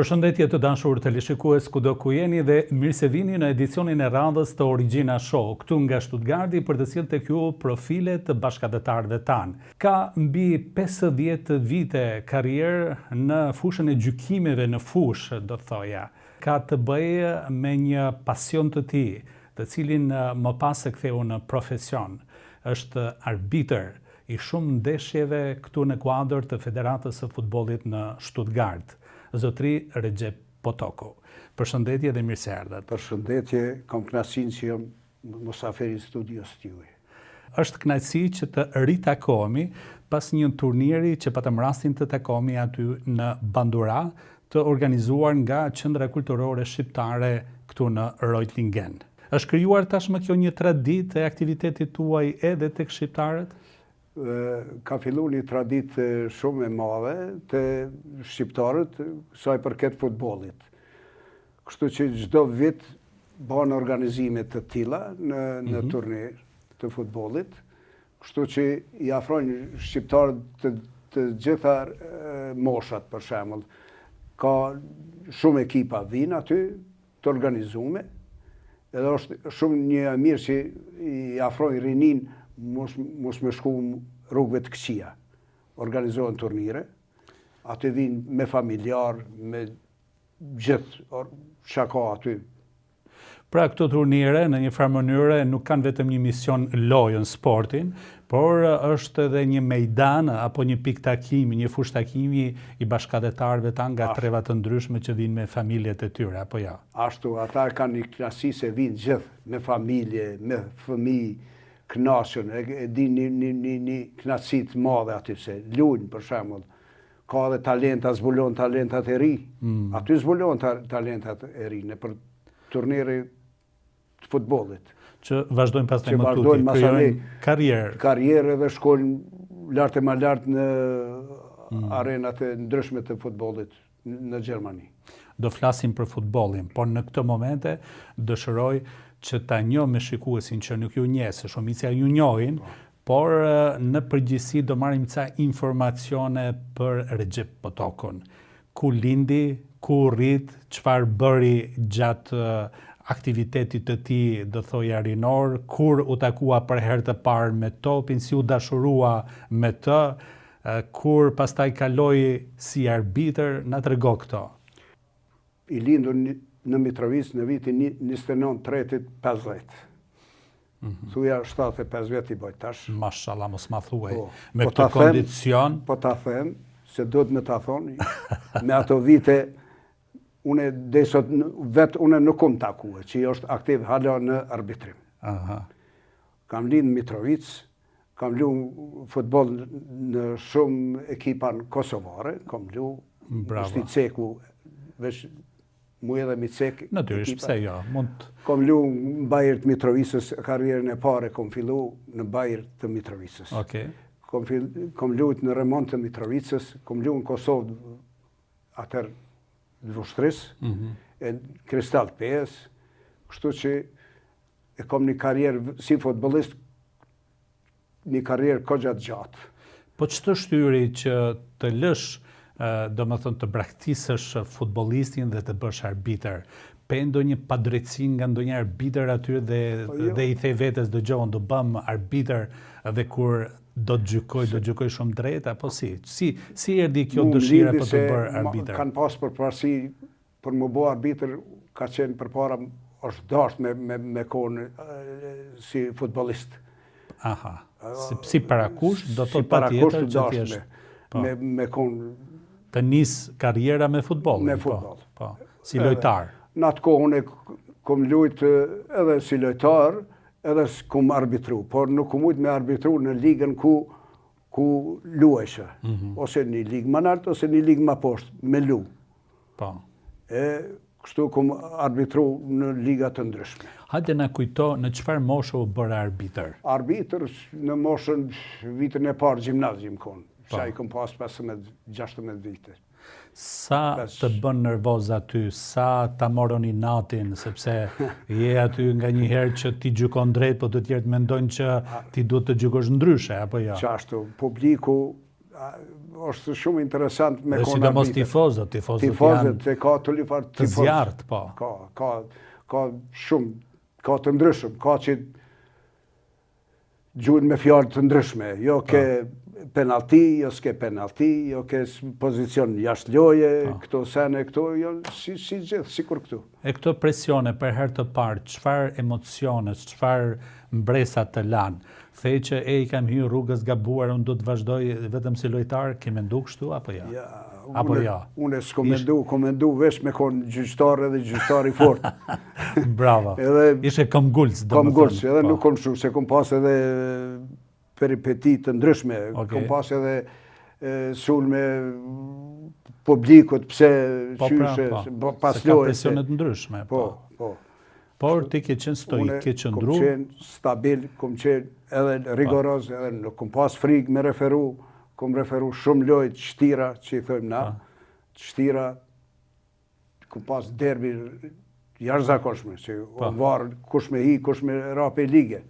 Përshëndetje të dashur teleshikues kudo ku jeni dhe mirë se vini në edicionin e radhës të Origjina Show, këtu nga Stuttgarti për të sjellë tek ju profile të bashkëdhetarëve tanë. Ka mbi 50 vite karrierë në fushën e gjykimeve në fushë, do thoja. Ka të bëjë me një pasion të tij, të cilin më pas e ktheu në profesion. Është arbitër i shumë ndeshjeve këtu në kuadër të Federatës së Futbollit në Stuttgart. Zotri Recep Potoko. Përshëndetje dhe mirë se erdhët. Përshëndetje, kam kënaqësinë që jam mosafir i studios tuaj. Është kënaqësi që të ritakohemi pas një turniri që patëm rastin të takohemi aty në Bandura, të organizuar nga Qendra Kulturore Shqiptare këtu në Reutlingen. Është krijuar tashmë kjo një traditë e aktivitetit tuaj edhe tek shqiptarët? Ka fillu një traditë shumë e madhe të shqiptarët sa i përket futbollit. Kështu që çdo vit bën organizime të tilla në turnir të futbollit, kështu që i afrojnë shqiptarët të gjitha moshat për shembull. Ka shumë ekipa vinë aty të organizume, edhe është shumë një mirë që i afrojnë rinin mos me shku rrugëve të këqija. Organizohen turnire, aty vinë me familjar, me gjithë shaka aty. Pra këto turnire në një farë mënyre nuk kanë vetëm një mision lojën, sportin, por është edhe një mejdan apo një pikë takimi, një fushë takimi i bashkëdhetarëve tanë nga treva të ndryshme që vinë me familjet e tyre, apo ja? Ashtu, ata kanë një kënaqësi se vinë gjithë me familje, me fëmijë, kënaqën, e di një kënaqësi të madhe aty se luajnë për shembull. Ka edhe talenta, zbulon talentat e ri. Aty zbulon talentat e ri në për turnire të futbollit. Që vazhdojnë pastaj më tutje, krijojnë karrierë. Karrierë dhe shkojnë lart e më lart në arenat e ndryshme të futbollit në Gjermani. Do flasim për futbollin, por në këtë momente dëshiroj që ta njoh me shikuesin që nuk ju njeh, se shumica ju njohin, por në përgjithësi do marrim ca informacione për Recep Potokon. Ku lindi, ku rrit, çfarë bëri gjatë aktivitetit të tij, do thoja rinor, kur u takua për herë të parë me topin, si u dashurua me të, kur pastaj kaloi si arbitër, na trego këto. I lindur në Mitrovic në vitin 29/3/50. Thuja 75 vjet i bëj tash. Mashallah, mos ma thuaj. Me këtë kondicion. Po ta them, se do të më ta thoni, me ato vite, une nuk kom takue, që është aktiv hala në arbitrim. Kam lind në Mitrovic, kam lu futbol në shumë ekipa në Kosovare, kam lu në Shticeku, veç mu edhe Micek. Natyrisht, pse jo, mund. Kom lu në Bajër të Mitrovicës, karrierën e pare kom fillu në Bajër të Mitrovicës. Kom luajt në remont të Mitrovicës, kom lu në Kosovë atër në Vushtris, e Kristal PS, kështu që e kom një karrierë si futbolist, një karrierë kogja gjatë. Po ç'të shtyri që të lësh do më thënë të braktisësh futbollistin dhe të bësh arbitër? Pe ndonjë padrejtësi nga ndonjë arbitër aty dhe i the vetes dëgjon do bëm arbitër dhe kur do të gjykoj shumë drejt apo si? Si erdhi kjo dëshira për të bërë arbitër? Kanë pas përparësi për më bë arbitër, ka qenë përpara është dashur me konë si futbollist. Aha. Si parakush do të patjetër që ti je me konë të nis karriera me futboll. Me futboll. Po, si lojtar. Në atë kohë unë kom luajt edhe si lojtar, edhe kom arbitru, por nuk kom mujt me arbitru në ligën ku luajshë. Ose një ligë më lart, ose një ligë më poshtë, me lu. Po. Kështu kom arbitru në liga të ndryshme. Hajde na kujto në çfarë moshë u bëra arbitër? Arbitër në moshën vitin e parë gjimnazium konë. Sa i kom pas 15-16 vite. Sa të bën nervoz aty, sa ta moroni natin, sepse je aty nga një herë që ti gjykon drejt, po të tjerët mendojnë që ti duhet të gjykosh ndryshe, apo jo? Qashtu, publiku është shumë interesant me dhe konë sidomos tifozët janë e ka të lifar të zjarët, po. Ka shumë, ka të ndryshëm, ka që gjujnë me fjalë të ndryshme, jo ke penalti, jo s'ke penalti, jo ke pozicion jashtë loje, këto sene, këto, jo, si gjithë, si kur këtu. E këto presione për herë të parë, çfarë emocione, çfarë mbresa të lanë? Thej që i kam hyrë rrugës gabuar, unë do të vazhdoj vetëm si lojtar, ke mendu kështu apo ja? Apo ja? Unë s'ko mendu vesh me konë gjyqtar edhe gjyqtar i fort. Bravo. Ishe kom gulës, kom gulës, edhe nuk kom shumë, se kom pas edhe peripetit të ndryshme, kom pas edhe sulme publikut, pse qyshe, pas lojës. Se ka presionet ndryshme. Por ti ke qenë stoik, ke qëndru? Kom qenë stabil, kom qenë edhe rigoroz, edhe nuk kom pas frikë me referu, kom referu shumë lojt, shtira, që i thëjmë na, shtira, kom pas derbi jashtëzakonshme, që o varë kush me hi, kush me rape ligë.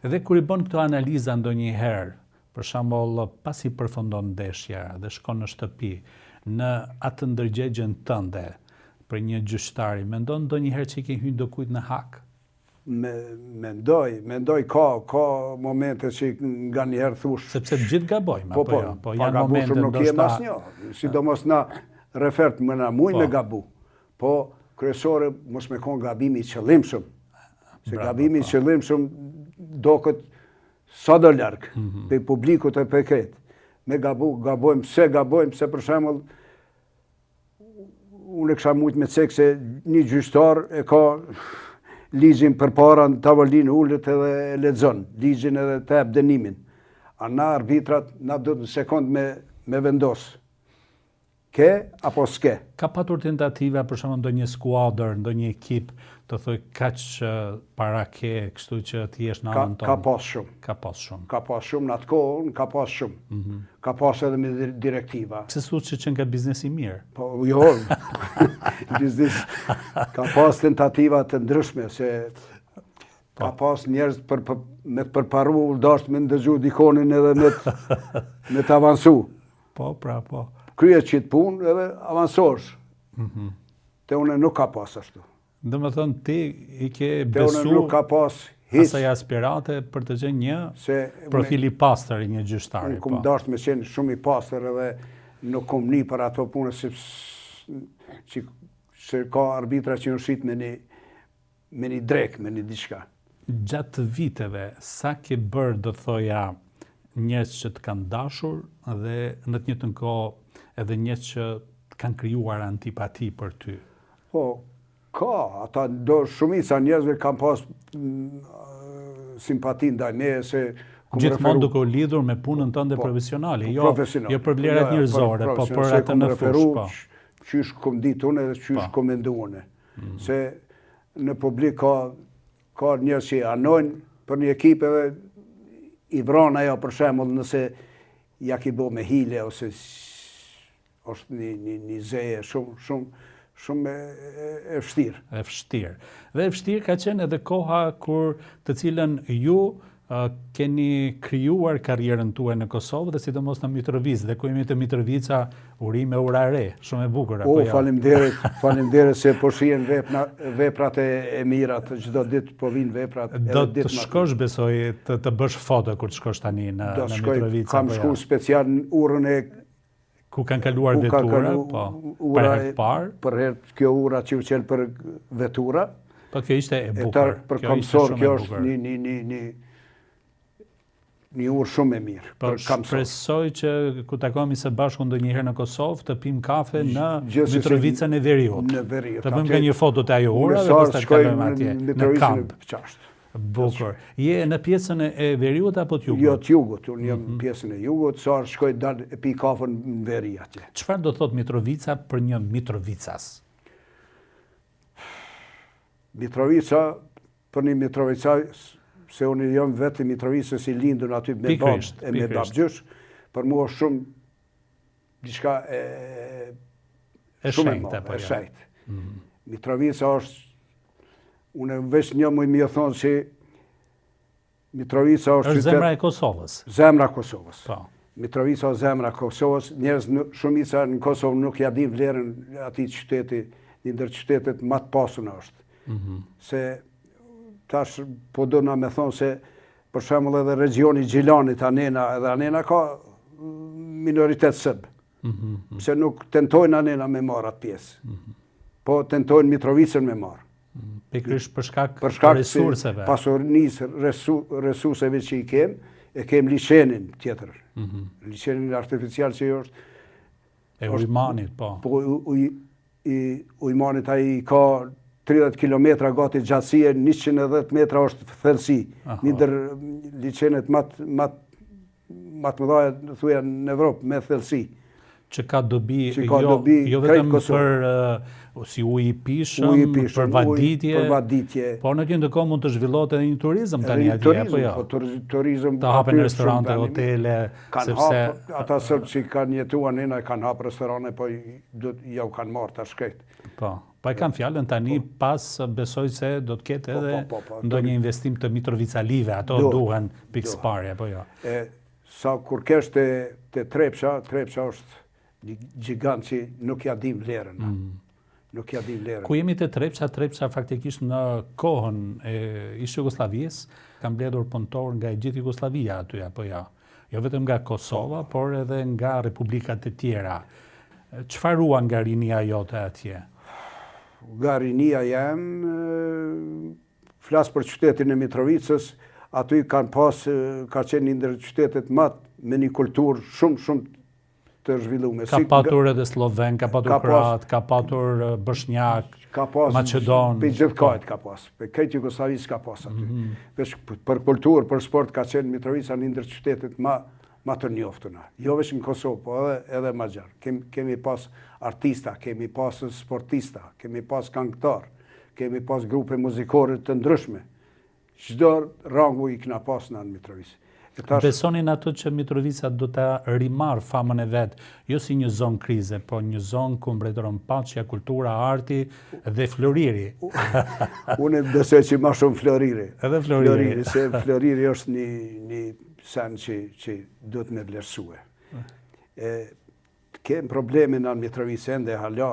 Edhe kur i bën këto analiza ndonjëherë, për shembull pas i përfundon ndeshja dhe shkon në shtëpi, në atë ndërgjegjen tënde, për një gjyqtari, mendon ndonjëherë që i ke hyrë do kujt në hak? Mendoj, ka momente që nga njëherë thush. Sepse të gjithë gabojmë, apo jo? Po janë momente ndoshta. Sidomos na refert më na mujnë me gabu. Po kryesore mos me konë gabimi i qëllimshëm. Se gabimi i qëllimshëm doket sa do larg pe publikut e pe kret. Me gabojmë, pse për shembull unë e kësha mujtë me cekë se një gjyqtar e ka ligjin për para në tavolinë ullët edhe e lexon, ligjin edhe të ep dënimin. A na arbitrat na do në sekund me vendos. Ke apo s'ke? Ka patur tentativa për shembull ndonjë skuadër, ndonjë ekip të thoj kaq para ke, kështu që ti jesh në anën tonë. Ka pas shumë. Ka pas shumë në atë kohë, ka pas shumë. Ka pas edhe me direktiva. Pse s'u që nga biznesi mirë? Po, jo, biznes. Ka pas tentativa të ndryshme, se ka pas njerëz me të përparu, dasht me ndëgju dikonin edhe me të avansu. Po. Kryet që të punë edhe avansosh. Te une nuk ka pas ashtu. Dhe më thënë, ti i ke besu asaj aspirate për të qenë një profil i pastër i një gjyqtari. Unë kom dasht me qenë shumë i pastër edhe nuk kom një për ato punë që ka arbitra që në shqit me një drek, me një diçka. Gjatë viteve, sa ke bërë, do thoja, njerëz që të kanë dashur dhe në të njëjtën kohë edhe njerëz që kanë krijuar antipati për ty? Po, ka, ata shumica njerëzve kanë pas simpati ndaj meje se gjithmonë duke u lidhur me punën tënde profesionale, jo për vlerat njerëzore, po për atë në fushë, po. Qysh kom ditë unë dhe qysh kom mendu unë. Se në publik ka njerëz që anojnë për një ekip edhe i vron ajo për shembull nëse ja ki bo me hile ose është një zeje shumë e vështirë. E vështirë. Dhe e vështirë ka qenë edhe koha kur të cilën ju keni krijuar karrierën tuaj në Kosovë dhe sidomos në Mitrovica, dhe ku jemi të Mitrovica, urime ura re, shumë e bukur apo jo? Faleminderit se po shihen veprat e mira, çdo ditë po vinë veprat. Do të shkosh besoj të bësh foto kur të shkosh tani në Mitrovica. Kam shku special në urën e ku kanë kaluar vetura, po, për herë të parë. Për herë kjo ura që u qenë për vetura. Po kjo ishte e bukur. Për Kamsor kjo është një urë shumë e mirë. Po shpresoj që ku takohemi së bashku ndonjëherë në Kosovë të pim kafe në Mitrovicën e Veriut. Në Veriut. Të bëjmë një foto të ajo ura dhe pastaj të kalojmë atje në kamp. Bukur. Je në pjesën e Veriut apo të Jugut? Jo, të Jugut. Unë jam në pjesën e Jugut, sarë shkoj dalë e pi kafën në Veri atje. Çfarë do thot Mitrovica për një Mitrovicas? Mitrovica, për një Mitrovicas, se unë jam vetë i Mitrovicës i lindur aty me babgjysh, për mua shumë diçka e shajtë. Mitrovica është, unë veç një më e thonë që Mitrovica është zemra e Kosovës. Zemra e Kosovës. Mitrovica o zemra Kosovës, njerëz shumica në Kosovë nuk ja din vlerën atij qyteti, një ndër qytetet më të pasuna është. Se tash po do na me thonë se për shembull edhe regioni Gjilanit, Anena, edhe Anena ka minoritet serb. Pse nuk tentojnë Anena me marrë atë pjesë. Po tentojnë Mitrovicën me marrë. Pikërisht për shkak të resurseve. Pasurisë, resurseve që i kemë, e kemë liçenin tjetër. Liçenin artificial që është e Ujmanit, po. Po Ujmanit ai ka 30 km gati gjatësie, 110 metra është thellësi. Një ndër liçenet më të mëdha thuja në Evropë me thellësi. Që ka dobi jo vetëm për si ujë i pishëm, për vaditje, por në këtë kohë mund të zhvillohet edhe një turizëm tani atje, apo jo? Turizëm, të hapen restorante, hotele, sepse ata serbë që kanë jetuar Anena kanë hapë restorane, po ja u kanë marrë tash shkret. Po e kanë fjalën tani pas besoj se do të ketë edhe ndonjë investim të Mitrovica-live, ato duhen pikësparje, apo jo? Sa kur kesh te Trepça është një gjigant që nuk ja dim vlerën. Nuk ja dim vlerën. Ku jemi te Trepça faktikisht në kohën e ish Jugosllavisë, ka mbledhur punëtor nga e gjithë Jugosllavia aty, apo jo? Jo vetëm nga Kosova, por edhe nga republikat e tjera. Çfarë ruan nga rinia jote atje? Nga rinia jam, flas për qytetin e Mitrovicës, aty ka qenë një ndër qytetet më me një kulturë shumë të zhvilluar. Ka patur edhe sloven, ka patur kroat, ka patur bosnjak, maqedon. Për gjithë kohët ka pas. Për këtë Jugosllavisë ka pas aty. Për kulturë, për sport ka qenë Mitrovica një ndër qytetet më të njoftuna. Jo vetëm në Kosovë, po edhe më gjerë. Kemi pas artista, kemi pas sportista, kemi pas këngëtar, kemi pas grupe muzikore të ndryshme. Çdo rangu i kena pas në Mitrovicë. Besonin ato që Mitrovica do të rimarë famën e vetë, jo si një zonë krize, po një zonë ku mbretëron paqja, kultura, arti dhe floriri. Unë besoj që ma shumë floriri. Edhe floriri. Se floriri është një sen që do të me vlerësue. Kem probleme në Mitrovicë ende hala.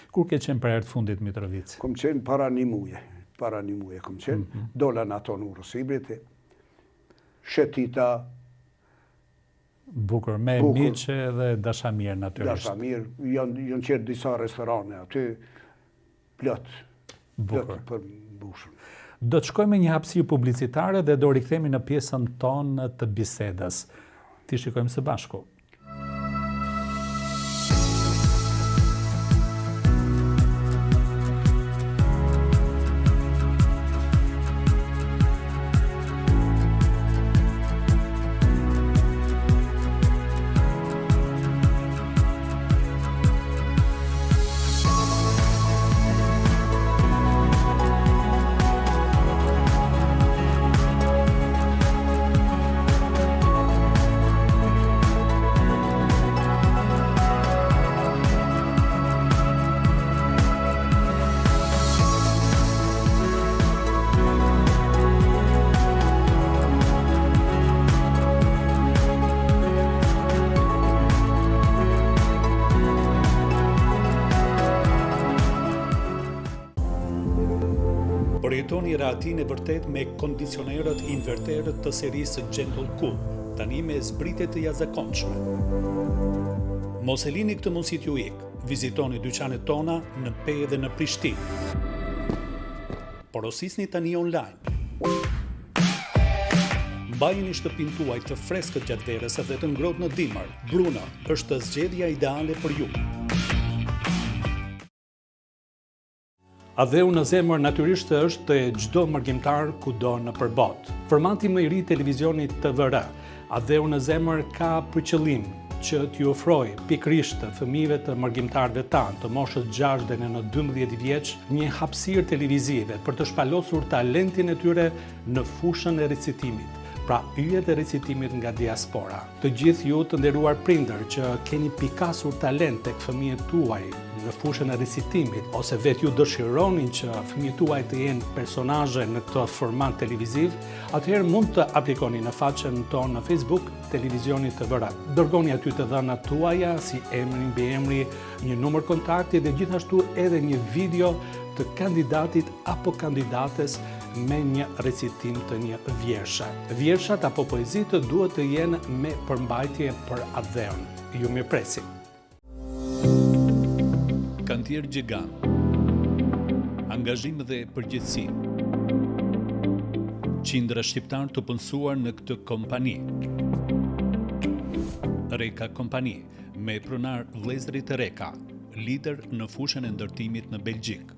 Kur ke qenë për herë të fundit Mitrovicë? Kom qenë para një muje kom qenë. Dola në ato në Urosibrit. Shetita. Bukur, me miqe dhe dashamirë natyrisht. Dashamirë, janë qërë disa restorane aty, plot për mbushën. Do të shkojmë një hapësirë publicitare dhe do rikthehemi në pjesën tonë të bisedës. Ti shikojmë së bashku. Përjetoni rahatin e vërtet me kondicionerët inverterët të serisë Gentle Cool, tani me zbritje të jashtëzakonshme. Mos e lini këtë mundësi t'ju ikë. Vizitoni dyqanet tona në Pejë dhe në Prishtinë. Porosisni tani online. Mbajini shtëpinë tuaj të freskët gjatë verës dhe të ngrohtë në dimër. Bruno është zgjedhja ideale për ju. Adheu në zemër natyrisht është të çdo margjimtar kudo në përbot. Formati më i ri televizionit TVR, Adheu në zemër ka për qëllim që t'ju ofroj pikërisht fëmijëve të margjimtarëve tanë të moshës 6 dhe në 12 vjeç një hapësirë televizive për të shpalosur talentin e tyre në fushën e recitimit. Pra yjet e recitimit nga diaspora. Të gjithë ju të nderuar prindër që keni pikasur talent tek fëmijët tuaj në fushën e ricitimit, ose vetë ju dëshironin që fëmijët tuaj të jenë personazhe në këtë format televiziv, atëherë mund të aplikoni në faqen tonë në Facebook Televizionit të Vërat. Dërgoni aty të dhënat tuaja, si emri, mbiemri, një numër kontakti dhe gjithashtu edhe një video të kandidatit apo kandidates me një recitim të një vjershe. Vjershat apo poezitë duhet të jenë me përmbajtje për atë dheun. Ju mirëpresim. Kantier Gjigan, angazhim dhe përgjegjësi. Qindra shqiptar të punësuar në këtë kompani. Reka Kompani, me pronar vëllezërit Reka, lider në fushën e ndërtimit në Belgjik.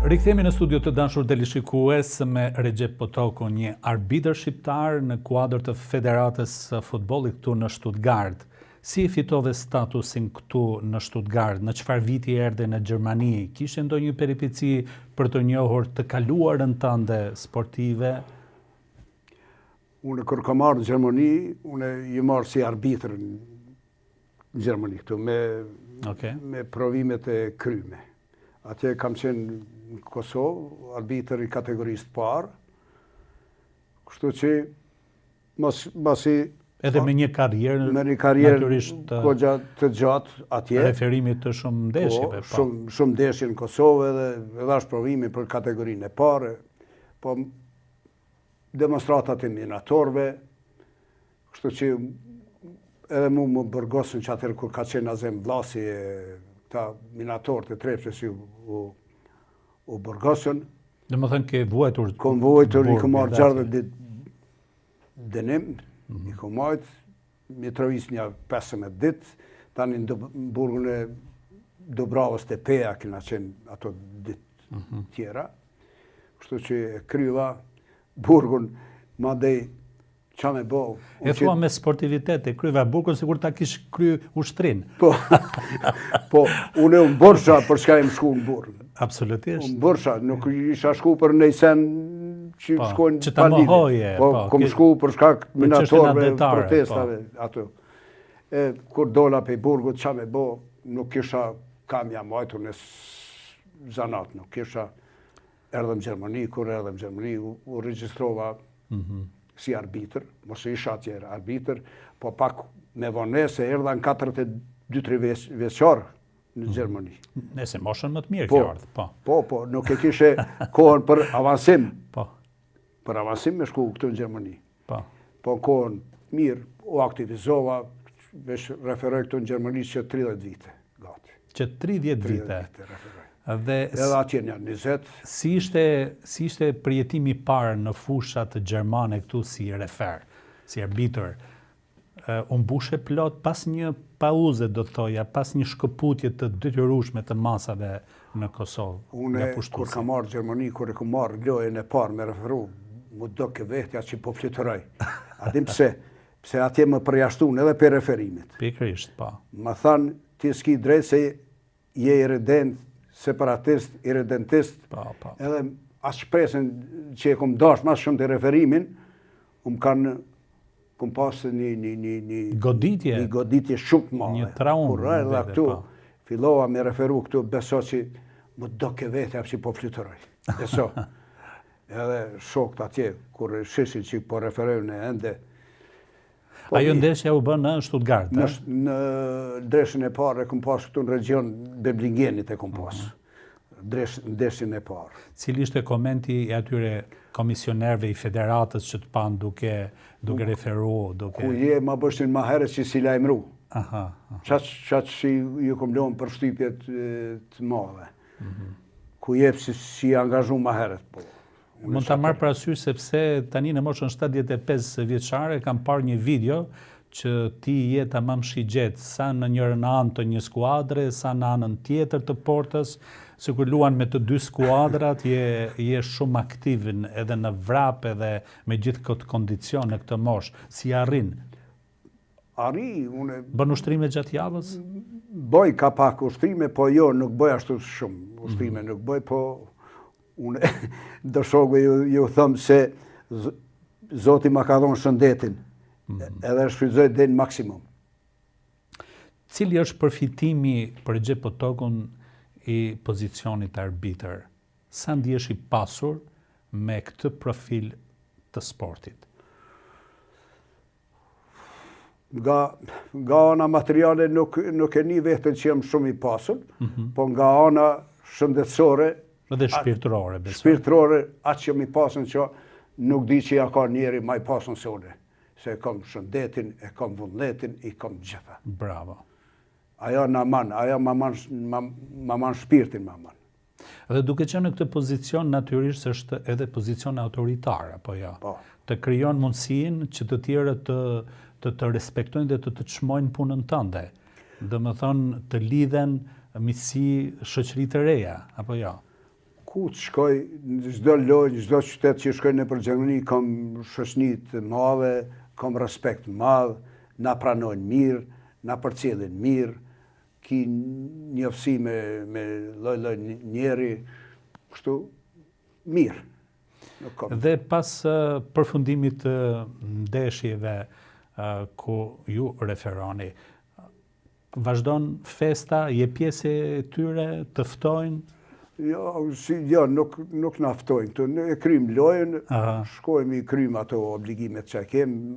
Rikthehemi në studio të dashur teleshikues me Recep Potoku, një arbitër shqiptar në kuadër të Federatës së Futbollit këtu në Stuttgart. Si fitove statusin këtu në Stuttgart? Në çfarë viti erdhe në Gjermani? Kishe ndonjë peripeci për të njohur të kaluarën tënde sportive? Unë kur kam marrë në Gjermani, unë jë marrë si arbitër në Gjermani këtu me provimet e kryme. Atje kam qenë në Kosovë, arbitër i kategorisë të parë, kështu që masi... Edhe me një karierë naturisht të gjatë atje. Referimit të shumë ndeshjeve. Shumë ndeshje në Kosovë edhe ashtë provimi për kategorinë e parë, po demonstratat e minatorve, kështu që edhe mu më bërgosën që atër kur ka qenë Azem Vlasi ta minatorët e Trepçe si u bërgosën. Dhe më thënë ke vuajtur? Kom vuajtur, i kom marrë 60 ditë dënim, i kom marrë, Mitrovic një 15 ditë, tani në burgun e Dobravës të Peja, kena qenë ato ditë tjera. Kështu që kryva burgun, ma dej qa me bo. E thua me sportivitet e kryva burgun, sigur ta kish kry ushtrin. Po, unë e unë bërsha për shka e më shku në burgun. Absolutisht. Unë bërsha, nuk isha shku për nejsen që shkojnë që ta mohoje. Po, kom shku për shkak minatorve, protestave, ato. Kur dola pe burgut, qa me bo, nuk kisha kamja majtu në zanat, nuk kisha erdhëm Gjermani, kur erdhëm Gjermani, u registrova si arbitër, mos isha atjer arbitër, po pak me vone se erdha në 42-3 vjeqarë në Gjermani. Nese moshën më të mirë kjo ardhë, po. Po, nuk e kishe kohën për avansim. Po. Për avansim me shku këtu në Gjermani. Po. Po kohën mirë, u aktivizova, vesh referoj këtu në Gjermani që 30 vite, gati. Që 30 vite. Edhe atje një 20. Si ishte përjetimi parë në fushat gjermane këtu si refer, si arbitër? Unë bushe plot pas një pauze, do të thoja, pas një shkëputje të detyrueshme të masave në Kosovë. Unë, kur ka marrë Gjermani, kur e ku marrë lojën e parë me referu, mu do ke vetja që po flytëroj. A dim pse atje më përjashtun edhe për referimit. Pikrisht, po. Më thanë, ti s'ki drejt se je irredent, separatist, irredentist, edhe as shpresën që e kom dash mas shumë të referimin, kom pasë një goditje shumë të madhe. Një traumë. Kur edhe këtu, fillova me referu këtu, beso që më do ke vetja që po flytëroj. Beso. Edhe shokët atje, kur shishin që po referojnë e ende. Ajo ndeshja u bën në Stuttgart, në ndeshjen e parë, kom pasë këtu në region Beblingenit e kom pasë. Ndeshjen e parë. Cili ishte komenti i atyre komisionerve i federatës që të panë duke referu, ku je ma bështin ma herët që si lajmëru. Qatë që ju kom lënë për shtypjet të madhe. Ku je si angazhu ma herët. Mund ta marr parasysh sepse tani në moshën 75 vjeçare kam parë një video që ti je tamam shigjet sa në njërën anë të një skuadre, sa në anën tjetër të portës, se kur luan me të dy skuadrat, je shumë aktiv edhe në vrap edhe me gjithë këtë kondicion në këtë moshë. Si arrin? Bën ushtrime gjatë javës? Bëj ka pak ushtrime, po jo, nuk bëj ashtu shumë ushtrime, nuk bëj, po unë do shokëve ju thëmë se Zoti ma ka dhonë shëndetin, edhe shfrytëzoj deri në maksimum. Cili është përfitimi për Gjepotokun i pozicionit arbitër? Sa ndihesh i pasur me këtë profil të sportit? Nga ana materiale nuk e një vetën që jam shumë i pasur, po nga ana shëndetësore dhe shpirtërore. Shpirtërore, atë që jam i pasur që nuk di që ja ka njeri ma i pasur se une. Se e kam shëndetin, e kam vullnetin, i kam gjitha. Bravo. Ajo na man, ajo ma man shpirtin ma man. Dhe duke qenë në këtë pozicion, natyrisht është edhe pozicion autoritar, apo jo? Po. Të krijon mundësinë që të tjerët të respektojnë dhe të çmojnë punën tënde. Domethënë të lidhen miqësi, shoqëri të reja, apo jo? Ku të shkoj, në çdo lojë, në çdo qytet që shkoj nëpër Gjermani, kam shoqëni të madhe, kam respekt madh, na pranojnë mirë, na përcjellin mirë, ki njofsi me lloj njeri, kështu mirë. Dhe pas përfundimit të ndeshjeve ku ju referoni, vazhdon festa, je pjesë e tyre, të ftojnë? Jo, nuk na ftojnë. Ne e kryjm lojën, shkojmë i kryjm ato obligimet që kemë,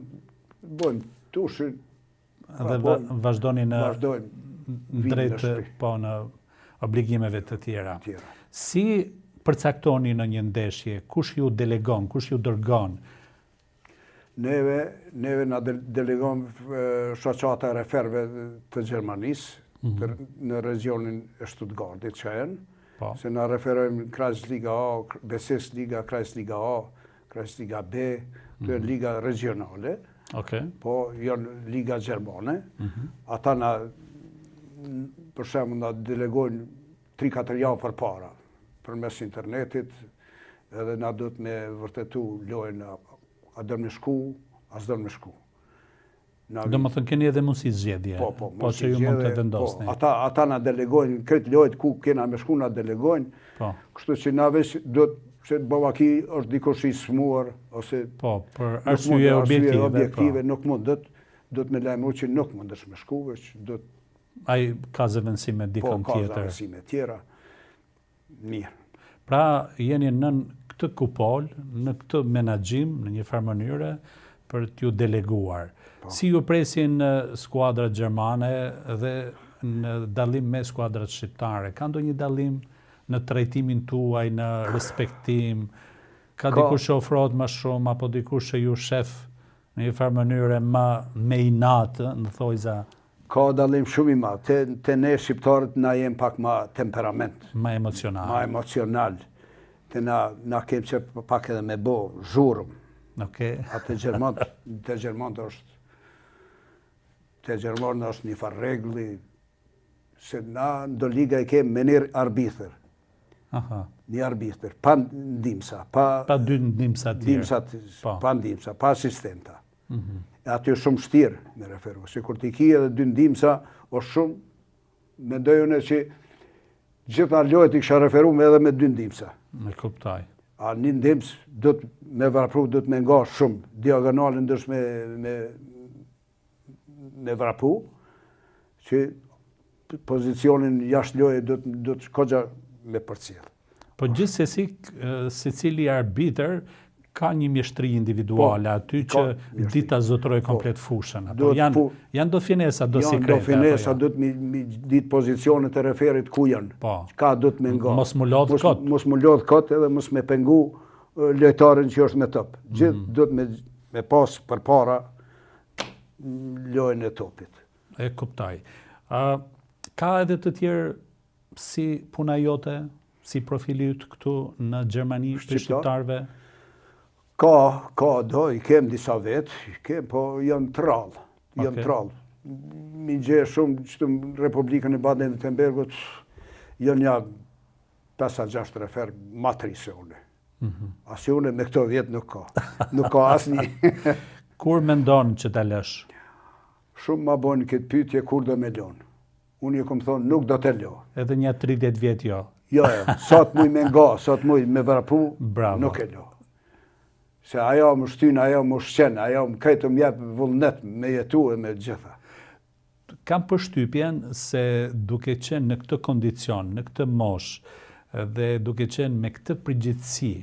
bëjmë tushin. Dhe vazhdoni në drejt në obligimeve të tjera. Si përcaktoni në një ndeshje, kush ju delegon, kush ju dërgon? Neve na delegon shoqata e referve të Gjermanisë, në regionin e Stuttgartit që janë, se na referojmë Kreisliga A, Bezirksliga, Kreisliga A, Kreisliga B, të janë liga regionale, po janë liga gjermane. Ata na, për shembull, na delegojnë 3-4 javë përpara, përmes internetit, edhe na duhet me vërtetu lojën a do me shku, a s'do me shku. Do më thënë keni edhe mundësi zgjedhje, po që ju mund të vendosni. Ata na delegojnë, këtë lojët ku kena me shku na delegojnë, kështu që na veç do të bëva ki është dikush i smuar, ose për arsye objektive, nuk mund, do të me lajmëru që nuk mund është me shku, veç do të... Ai ka zëvendësime dikon tjetër. Po, ka zëvendësime tjera, mirë. Pra, jeni në këtë kupol, në këtë menaxhim, në një farë mënyre, për t'ju deleguar. Si ju presin skuadrat gjermane dhe në dallim me skuadrat shqiptare? Ka ndonjë dallim në trajtimin tuaj, në respektim? Ka dikush që ofrohet më shumë, apo dikush që ju shef në një farë mënyre më me inat, në thojza? Ka dallim shumë i madh. Te ne shqiptarët na jem pak më temperament. Më emocional. Më emocional. Te na kem që pak edhe me bo zhurëm. Te Gjermant është një farë regli, se na ndo liga i kemë me një arbitër. Një arbitër, pa ndimsa. Pa dy ndimsa tjerë. Pa ndimsa, pa asistenta. Aty është shumë shtirë me referu. Se kur t'i ki edhe dy ndimsa, është shumë, mendojune që gjitha lojët i kësha referu me edhe me dy ndimsa. Me kuptaj. A një ndims, me vrapru, do të me nga shumë. Diagonalin dësh me vrapru, që pozicionin jashtë loje do të shkogja me përcjell. Po gjithsesi, secili arbitër ka një mjeshtri individuale aty që dita zotroj komplet fushën. Janë do finesa, do sikrete. Do finesa, do të mi ditë pozicionet e referit ku janë. Ka do të me nga. Mos mu lodhë kot. Mos mu lodhë kot edhe mos me pengu lojtarin që është me top. Gjithë do të me pas për para lojën e topit. E kuptaj. Ka edhe të tjerë si puna jote, si profili jëtë këtu në Gjermani për shqiptarve? Ka, i kem disa vetë, po janë të rallë. Janë të rallë. Mi gje shumë që të Republikën e Baden-Württembergut, janë ja 5-6 refer matrise une. Asi une me këto vjetë nuk ka. Nuk ka asni. Kur mendon që të lësh? Shumë ma bojnë këtë pytje kur do me lonë. Unë ju këmë thonë nuk do të lo. Edhe një 30 vjetë jo? Jo, sot muj me nga, sot muj me vrapu, nuk e lo. Se ajo më shtynë, ajo më shqenë, ajo më kajtë më jepë vullnet me jetu e me gjitha. Kam përshtypjen se duke qenë në këtë kondicion, në këtë mosh, dhe duke qenë me këtë përgjithësi,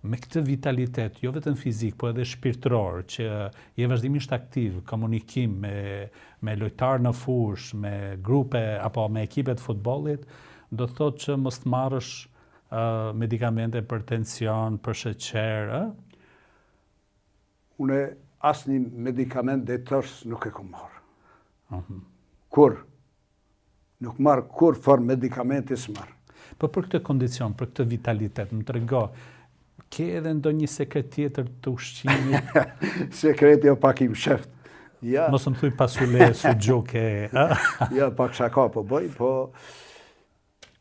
me këtë vitalitet, jo vetëm fizik, po edhe shpirtëror, që je vazhdimisht aktiv, komunikim me lojtarë në fush, me grupe apo me ekipet futbollit, do të thotë që mos të marrësh medikamente për tension, për sheqer, Une asni medikament dhe tërës nuk e kom marrë. Kur? Nuk marrë kur for medikamente s'marrë. Po për këtë kondicion, për këtë vitalitet, më të rego, ke edhe ndonjë sekret tjetër të ushqimit? Sekreti o pak im sheft. Ja. Mos më thuj pasule su gjoke. Ja, pak shaka po bëj, po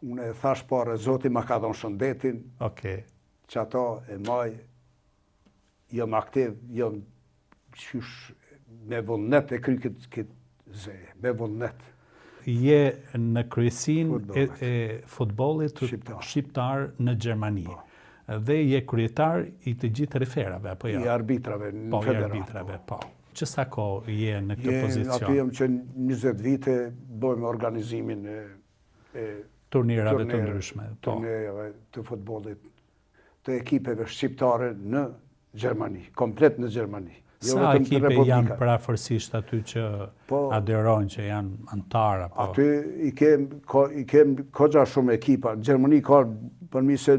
une thash pare, Zoti ma ka dhonë shëndetin, që ato e maj, jam aktiv, jam qysh me vullnet e kry këtë zeje, me vullnet. Je në kryesin e futbollit shqiptar në Gjermani. Dhe je kryetar i të gjithë referave, apo jo? I arbitrave në federat. Po, i arbitrave, po. Që sa ko je në këtë pozicion? Aty jam që 20 vite bojmë organizimin e turnirave të ndryshme. Turnirave të futbollit, të ekipeve shqiptare në Gjermani, komplet në Gjermani. Sa ekipe janë prafërsisht aty që aderojnë, që janë antarë? Aty i kem kogja shumë ekipa. Në Gjermani ka përmi se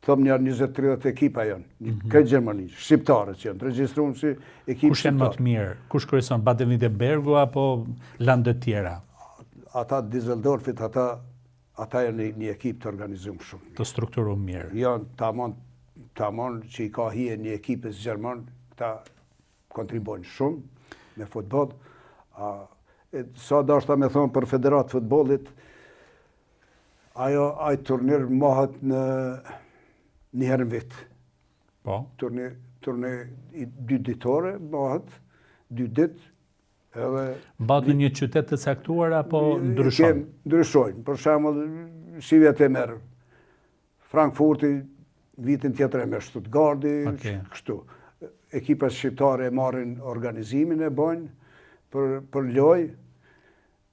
thëm një 20-30 ekipa janë. Këtë Gjermani, shqiptare që janë, të regjistrunë si ekipë shqiptare. Kush janë më të mirë? Kush kryeson, Baden-Württembergu apo landet tjera? Ata Düsseldorfit, ata janë një ekipë të organizumë shumë. Të strukturu mirë. Janë tamon që i ka hije një ekipës Gjerman, këta kontribojnë shumë me futbol. Sa da është ta me thonë për Federatë Futbollit, aj turnir mahet në një herën vit. Po? Turnir i 2 ditore mahet, 2 dit. Bat në një qytet të caktuar apo ndryshojnë? Ndryshojnë. Për shembull, si vjetë e merë. Frankfurti, vitin tjetër e me Stuttgarti, kështu. Ekipat shqiptare e marrin organizimin e bojnë për loj,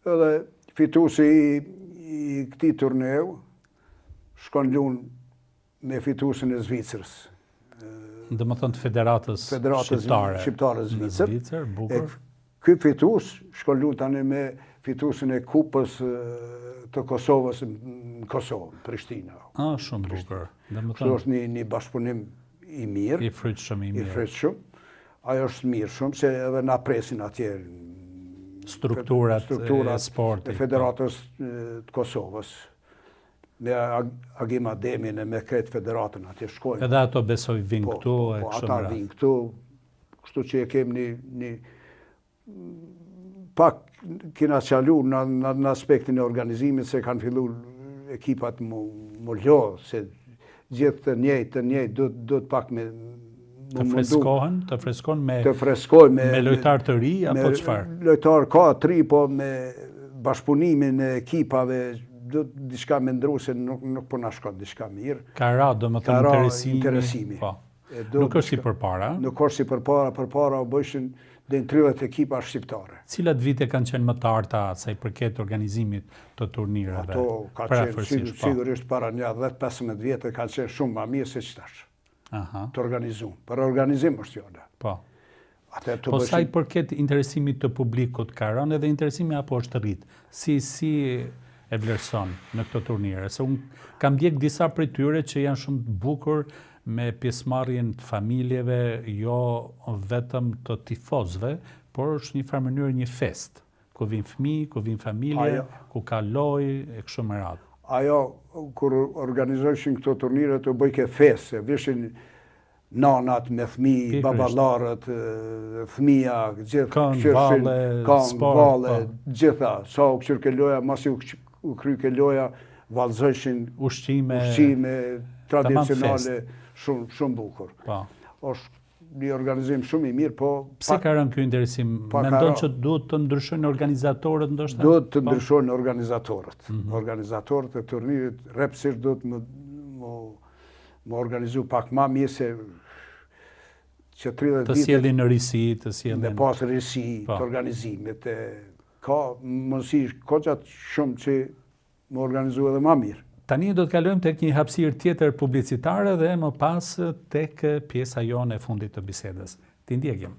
edhe fituesi i këtij turneu shkon lunë me fituesin e Zvicrës. Dhe më thënë të federatës shqiptare Zvicër. Bukur. Ky fitues shkon lunë tani me fituesin e kupës të Kosovës në Kosovë, Prishtina. Shumë bukur. Kështu është një bashkëpunim i mirë. I frytshëm i mirë. I frytshëm. Ajo është mirë shumë, se edhe na presin atje strukturat e sportit. E Federatës të Kosovës. Me Agim Ademin e me këtë federatën atje shkojnë. Edhe ato besoj vinë këtu e kështë mëra. kështë Ata vinë këtu, kështu që e kem një pak kina qalu në aspektin e organizimit se kanë fillu ekipat më ljohë, se gjithë të njëjtë, do të pak me të freskohen me lojtarë të ri, apo çfarë? Lojtarë ka të ri, po me bashkëpunimin e ekipave, do të diçka me ndru se nuk po na shkon diçka mirë. Ka ra, do më thënë interesimi. Nuk është si përpara? Nuk është si përpara u bëshin dhe në 30 ekipa shqiptare. Cilat vite kanë qenë më të arta sa i përket organizimit të turnirave? Ato ka qenë sigurisht para një 10-15 vjetë kanë qenë shumë ma mirë se qëtash. Të organizum. Për organizim është jona. Po. Po sa i përket interesimit të publikut ka rënë edhe interesimi apo është rritë? Si e vlerëson në këto turnire? Se unë kam ndjek disa prej tyre që janë shumë të bukur me pjesëmarrjen të familjeve, jo vetëm të tifozëve, por është një farë mënyrë një fest, ku vinë fëmijë, ku vinë familje, ku ka lojë e kështu me radhë. Ajo, kur organizojshin këto turnire, të bëjke fest, se vishin nanat me fëmijë, baballarët, fëmija, gjithë kënë, valle, gjitha. Sa u këshir ke loja, masi u kry ke loja, valzëshin ushqime tradicionale, shumë bukur. Është një organizim shumë i mirë, po... Pse ka rënë ky interesim? Mendon që duhet të ndryshojnë organizatorët ndoshta? Duhet të ndryshojnë organizatorët. Organizatorët e turnirit rrepsisht duhet më organizu pak ma mirë se që 30 të sjellin në risi, të sjellin... Me pas risi të organizimit. Ka mundësi koqat shumë që më organizu edhe ma mirë. Tani do të kalojmë tek një hapësirë tjetër publicitare dhe më pas tek pjesa jone e fundit të bisedës. Ti ndjekim.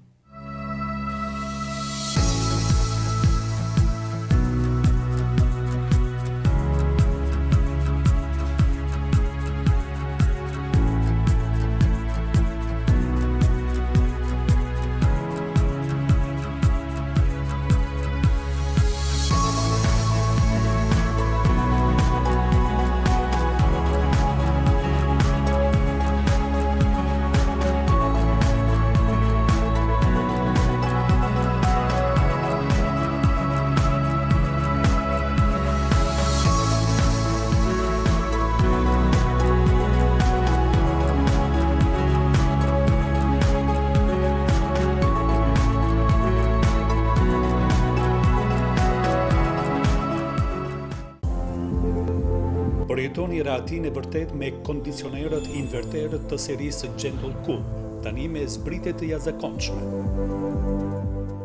Përjetoni rahatin e vërtet me kondicionerët inverterët të serisë Gentle Cool, tani me zbritje të jashtëzakonshme.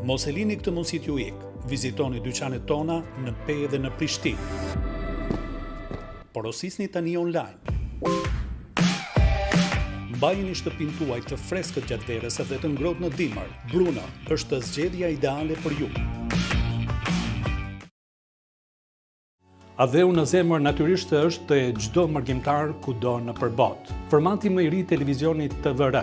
Mos e lini këtë mundësi t'ju ikë. Vizitoni dyqanet tona në Pejë dhe në Prishtinë. Porosisni tani online. Mbajini shtëpinë tuaj të freskët gjatë verës dhe të ngrohtë në dimër. Bruno është zgjedhja ideale për ju. Adheu në zemër natyrisht është të çdo mërgjimtar kudo në përbot. Formati më i ri televizionit TVR,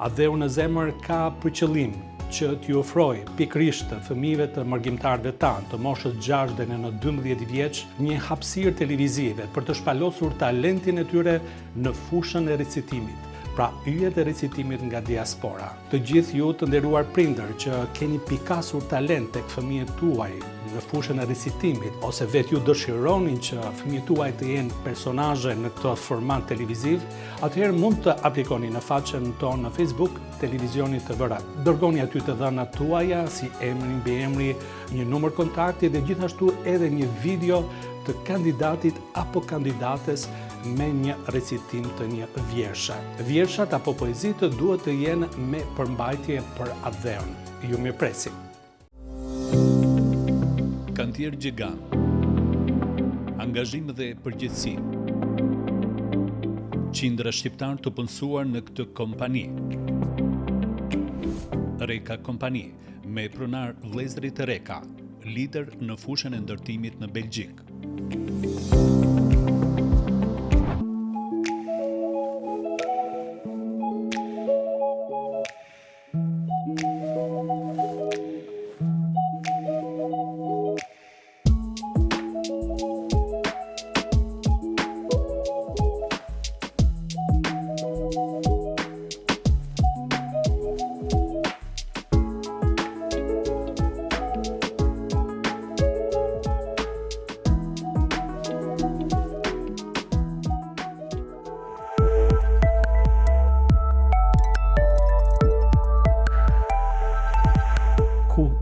Adheu në zemër ka për qëllim që t'ju ofroj pikërisht fëmijëve të mërgjimtarëve tanë të moshës 6 dhe në 12 vjeç një hapësirë televizive për të shpalosur talentin e tyre në fushën e recitimit. Pra yjet e recitimit nga diaspora. Të gjithë ju të nderuar prindër që keni pikasur talent tek fëmijët tuaj në fushën e recitimit, ose vetë ju dëshironin që fëmijët tuaj të jenë personazhe në këtë format televiziv, atëherë mund të aplikoni në faqen tonë në Facebook Televizionit TVR. Dërgoni aty të dhënat tuaja si emri, mbiemri, një numër kontakti dhe gjithashtu edhe një video të kandidatit apo kandidates me një recitim të një vjershe. Vjershat apo poezitë duhet të jenë me përmbajtje për Adheun. Ju mirëpresim. Kantier gjigant. Angazhim dhe përgjegjësi. Qindra shqiptar të punësuar në këtë kompani. Reka Kompani, me pronar vëllezërit e Reka, lider në fushën e ndërtimit në Belgjik.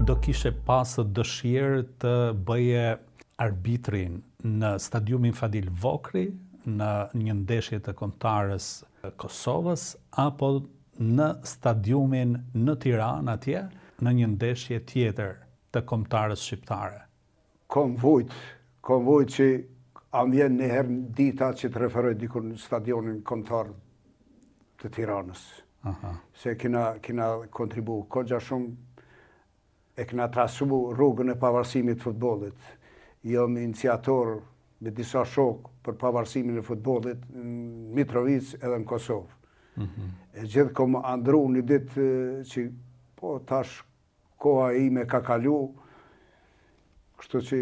Do kishe pasë dëshirë të bëje arbitrin në stadiumin Fadil Vokri, në një ndeshje të kombëtarës Kosovës, apo në stadiumin në Tiranë atje, në një ndeshje tjetër të kombëtarës shqiptare? Kom vujt që am vjen njëherë dita që të referoj dikur në stadionin kombëtar të Tiranës. Se kina kontribu kogja shumë e këna trasu rrugën e pavarësimit të futbollit. Jam iniciator me disa shok për pavarësimin e futbollit në Mitrovic edhe në Kosovë. E gjithë kom andru një ditë që po tash koha ime ka kalu, kështu që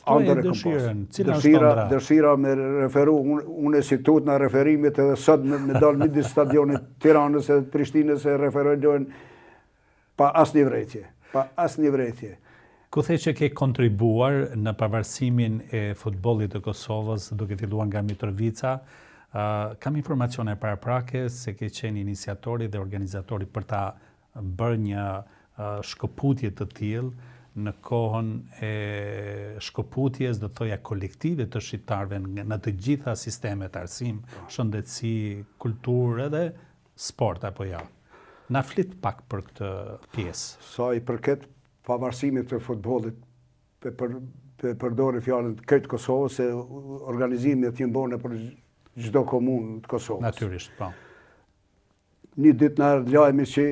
Ftoje dëshirën, cila është ëndra? Dëshira me referu, unë si tut në referimit edhe sot me dalë midis stadionit Tiranës e Prishtinës e referojnë pa asnjë vretje. Pa asnjë vretje. Ku the që ke kontribuar në pavarësimin e futbollit të Kosovës duke filluar nga Mitrovica, kam informacione paraprake se ke qenë iniciatori dhe organizatori për ta bërë një shkëputje të tillë në kohën e shkëputjes, do thoja, kolektive të shqiptarëve në të gjitha sistemet, arsim, shëndetësi, kulturë edhe sport apo ja. Na flit pak për këtë pjesë. Sa i përket pavarësimit të futbollit, përdori fjalën këtë Kosovës, se organizimit jenë bone për çdo komunë të Kosovës. Natyrisht, po. Një ditë na lajmi që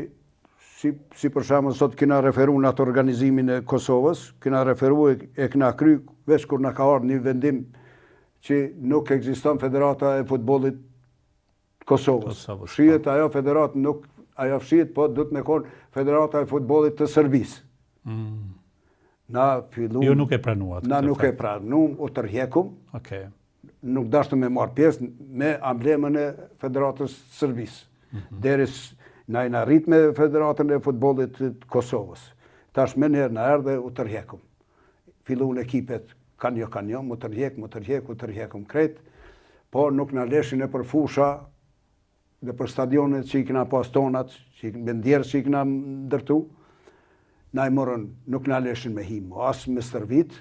si për shembull sot kena referu në atë organizimin e Kosovës, kena referu e kena kry veç kur na ka ardhur një vendim që nuk ekziston Federata e Futbollit Kosovës. Shihet ajo federatë nuk ajo fshihet, po duhet me kon Federata e Futbollit të Serbisë. Na fillu. Ju nuk e pranuat. Na nuk e pranuam, u tërhekum. Okej. Nuk dashtëm me marrë pjesë me amblemën e Federatës Serbisë. Deris na i arrit me Federatën e Futbollit të Kosovës. Tash më herë na erdhe u tërhekum. Filluan ekipet kanjo, u tërhekum krejt, po nuk na leshin e për fusha dhe për stadionet që i kena pas tonat, me ndjerë që i kena ndërtu, na i morën, nuk na leshin me him, as me stërvit,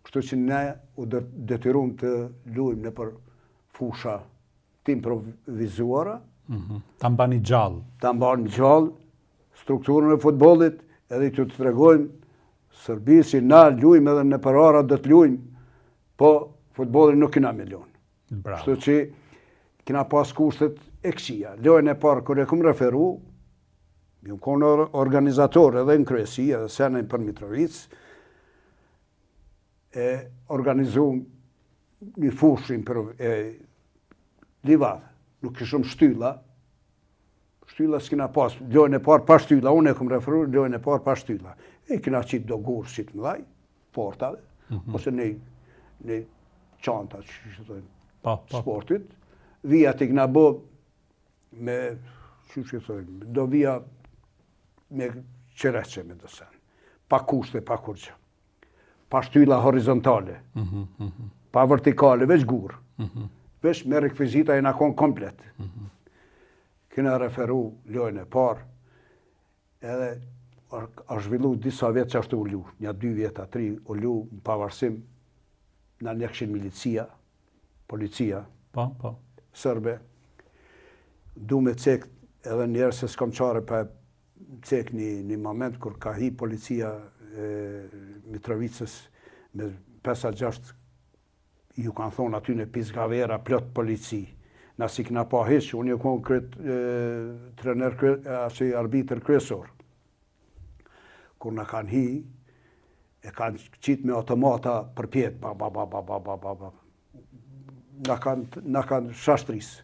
kështu që ne u detyrum të luajmë në për fusha të improvizuara. Ta mbani gjallë. Ta mbani gjallë, strukturën e futbollit, edhe që të tregojmë Serbi si na luajmë edhe në përara do të luajmë, po futbollin nuk kena milion. Kështu që kena pas kushtet e këqija. Lojën e parë kur e kam referu, ju konë organizator edhe në kryesi, edhe senën për Mitrovic, e organizu një fushim për livadë. Nuk kishëm shtylla s'kina pas, lojën e parë pa shtylla, unë e kam referu, lojën e parë pa shtylla. E kina qitë do gurë qitë mëdhaj, portave, ose në qanta që sportit. Vija të kina bo me, do vija me qereqe me dësen. Pa kushte, pa kurqë. Pa shtylla horizontale. Pa vertikale, veç gurë. Veç me rekvizita e nakon komplet. Kena referu lojën e parë, edhe a zhvillu disa vjetë që ashtu u lu. Nja 2 vjeta, 3 u lu në pavarësim në njëkshin milicia, policia, sërbe. Du me cek edhe njerë se s'kom qare pa cek një moment kur ka hi policia Mitrovicës me 5-6 ju kanë thonë aty në Pizgavera plot polici. Na si këna pa heqë, unë ju konë trener, arbitër kryesor. Kur na kanë hi, e kanë qitë me automata për pjetë, na kanë shashtrisë.